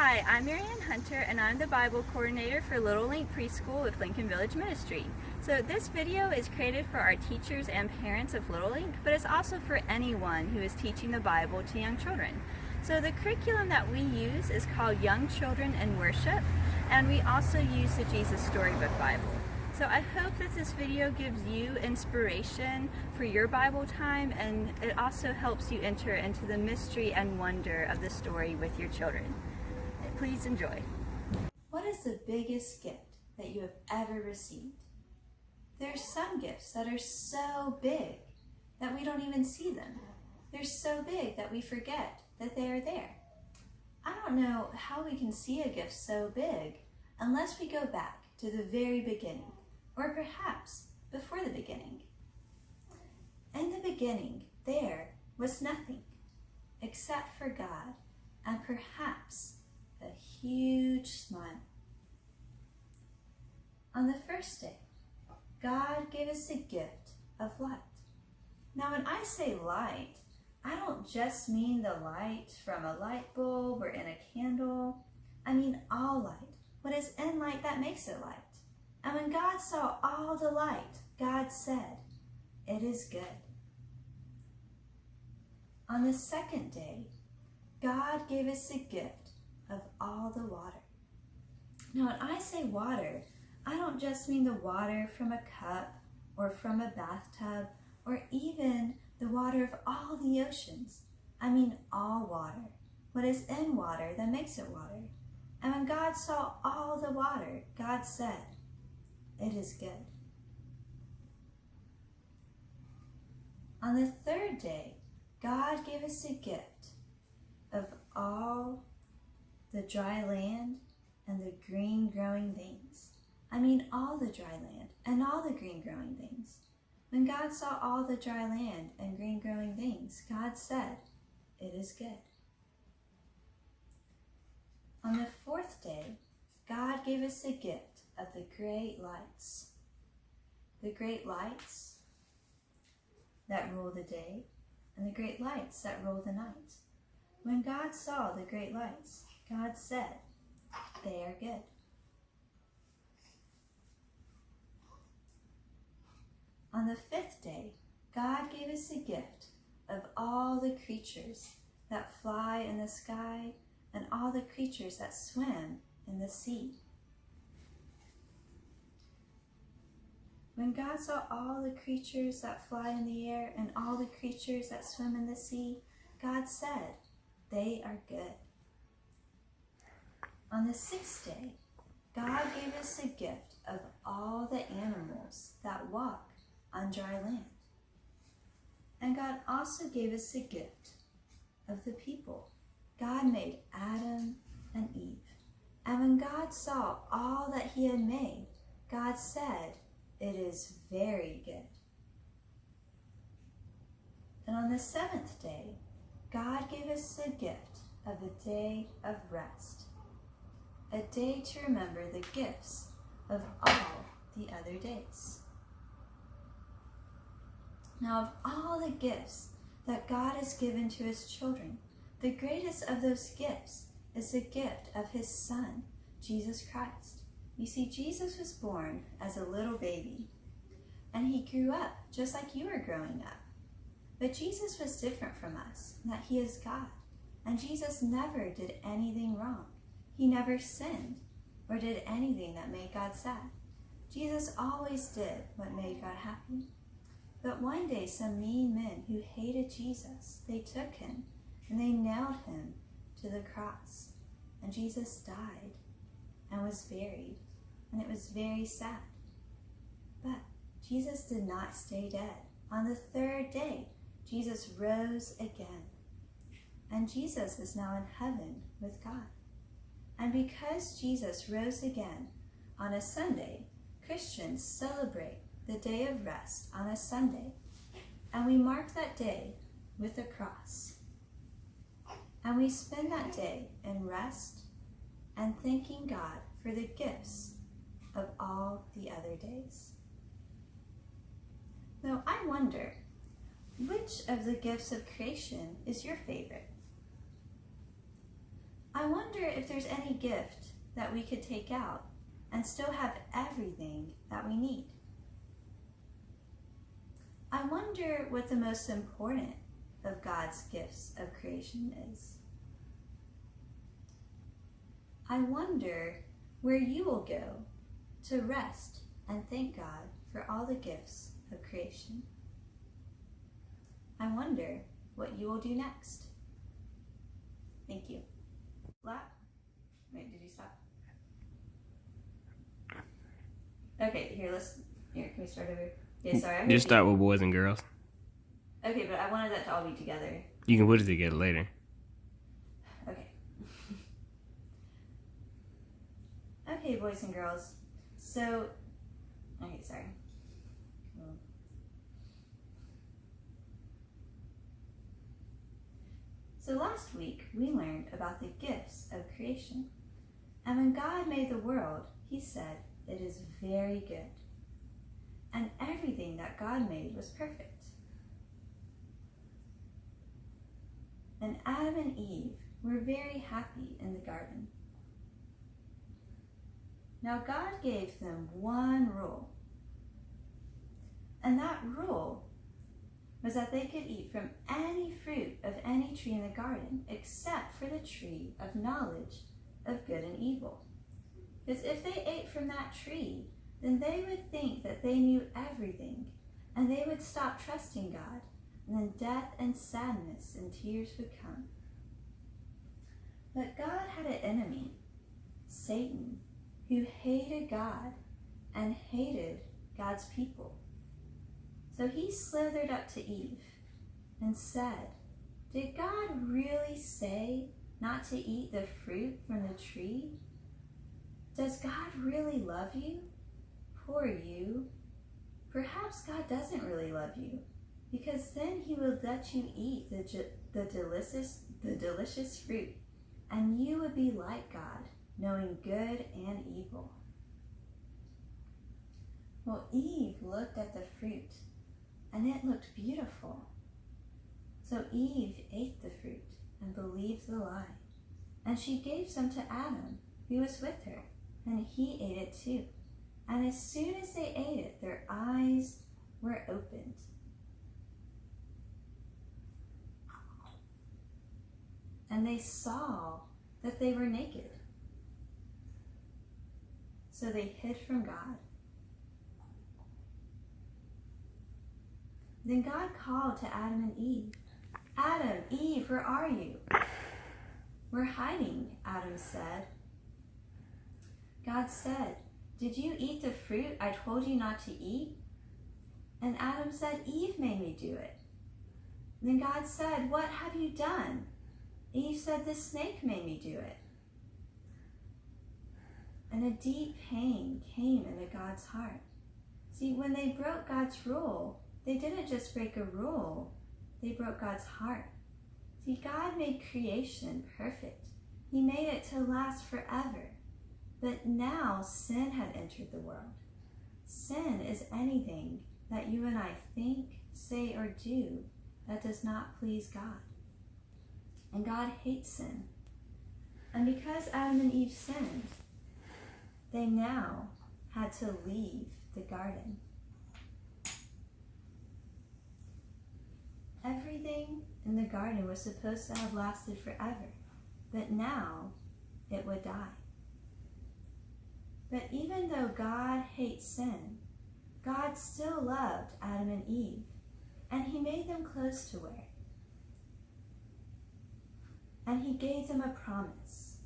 Hi, I'm Marianne Hunter, and I'm the Bible coordinator for Little Linc Preschool with Lincoln Village Ministry. So this video is created for our teachers and parents of Little Linc, but it's also for anyone who is teaching the Bible to young children. So the curriculum that we use is called Young Children in Worship, and we also use the Jesus Storybook Bible. So I hope that this video gives you inspiration for your Bible time, and it also helps you enter into the mystery and wonder of the story with your children. Please enjoy. What is the biggest gift that you have ever received? There are some gifts that are so big that we don't even see them. They're so big that we forget that they are there. I don't know how we can see a gift so big unless we go back to the very beginning, or perhaps before the beginning. In the beginning, there was nothing except for God and perhaps a huge smile. On the first day, God gave us a gift of light. Now, when I say light, I don't just mean the light from a light bulb or in a candle. I mean all light. What is in light that makes it light? And when God saw all the light, God said, "It is good." On the second day, God gave us a gift of all the water. Now, when I say water, I don't just mean the water from a cup or from a bathtub or even the water of all the oceans. I mean all water. What is in water that makes it water? And when God saw all the water, God said, "It is good." On the third day, God gave us a gift of all the dry land and the green growing things. I mean all the dry land and all the green growing things. When God saw all the dry land and green growing things, God said, "It is good." On the fourth day, God gave us a gift of the great lights. The great lights that rule the day and the great lights that rule the night. When God saw the great lights, God said, "They are good." On the fifth day, God gave us a gift of all the creatures that fly in the sky and all the creatures that swim in the sea. When God saw all the creatures that fly in the air and all the creatures that swim in the sea, God said, "They are good." On the sixth day, God gave us a gift of all the animals that walk on dry land. And God also gave us a gift of the people. God made Adam and Eve. And when God saw all that he had made, God said, "It is very good." And on the seventh day, God gave us a gift of a day of rest, a day to remember the gifts of all the other days. Now, of all the gifts that God has given to his children, the greatest of those gifts is the gift of his Son, Jesus Christ. You see, Jesus was born as a little baby, and he grew up just like you are growing up. But Jesus was different from us, in that he is God, and Jesus never did anything wrong. He never sinned or did anything that made God sad. Jesus always did what made God happy. But one day, some mean men who hated Jesus, they took him and they nailed him to the cross. And Jesus died and was buried, and it was very sad. But Jesus did not stay dead. On the third day, Jesus rose again. And Jesus is now in heaven with God. And because Jesus rose again on a Sunday, Christians celebrate the day of rest on a Sunday. And we mark that day with a cross. And we spend that day in rest and thanking God for the gifts of all the other days. Now, I wonder, which of the gifts of creation is your favorite? I wonder if there's any gift that we could take out and still have everything that we need. I wonder what the most important of God's gifts of creation is. I wonder where you will go to rest and thank God for all the gifts of creation. I wonder what you will do next. Thank you. Wait, did you stop? Okay, here, can we start over? Yeah, sorry. Just start with boys and girls. Okay, but I wanted that to all be together. You can put it together later. Okay. Okay, boys and girls. So, okay, sorry. Cool. So last week, we learned about the gifts of creation. And when God made the world, he said, "It is very good." And everything that God made was perfect. And Adam and Eve were very happy in the garden. Now God gave them one rule. And that rule was that they could eat from any fruit of any tree in the garden except for the tree of knowledge of good and evil. Because if they ate from that tree, then they would think that they knew everything, and they would stop trusting God, and then death and sadness and tears would come. But God had an enemy, Satan, who hated God and hated God's people. So he slithered up to Eve and said, "Did God really say not to eat the fruit from the tree? Does God really love you? Poor you. Perhaps God doesn't really love you, because then he would let you eat the delicious fruit, and you would be like God, knowing good and evil." Well, Eve looked at the fruit, and it looked beautiful. So Eve ate the fruit and believed the lie, and she gave some to Adam, who was with her, and he ate it too. And as soon as they ate it, their eyes were opened. And they saw that they were naked. So they hid from God. Then God called to Adam and Eve. "Adam, Eve, where are you?" "We're hiding," Adam said. God said, "Did you eat the fruit I told you not to eat?" And Adam said, "Eve made me do it." Then God said, "What have you done?" Eve said, "The snake made me do it." And a deep pain came into God's heart. See, when they broke God's rule, they didn't just break a rule, they broke God's heart. See, God made creation perfect. He made it to last forever. But now sin had entered the world. Sin is anything that you and I think, say, or do that does not please God. And God hates sin. And because Adam and Eve sinned, they now had to leave the garden. Everything in the garden was supposed to have lasted forever, but now it would die. But even though God hates sin, God still loved Adam and Eve, and he made them clothes to wear. And he gave them a promise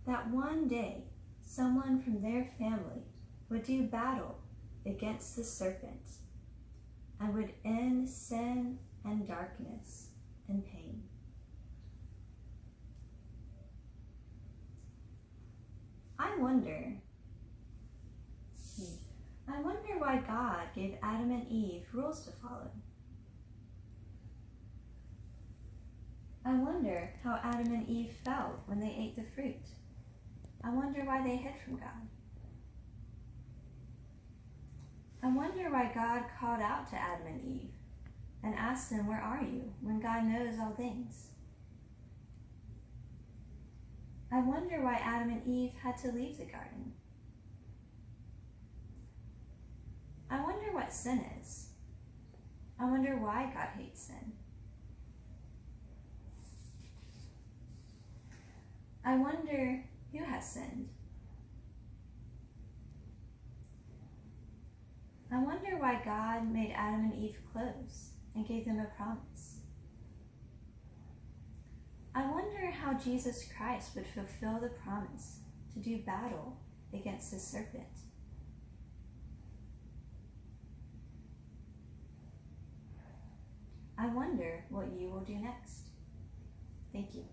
that one day someone from their family would do battle against the serpent and would end sin and darkness and pain. I wonder why God gave Adam and Eve rules to follow. I wonder how Adam and Eve felt when they ate the fruit. I wonder why they hid from God. I wonder why God called out to Adam and Eve and asked them, "Where are you?" when God knows all things. I wonder why Adam and Eve had to leave the garden. I wonder what sin is. I wonder why God hates sin. I wonder who has sinned. I wonder why God made Adam and Eve clothes and gave them a promise. I wonder how Jesus Christ would fulfill the promise to do battle against the serpent. I wonder what you will do next. Thank you.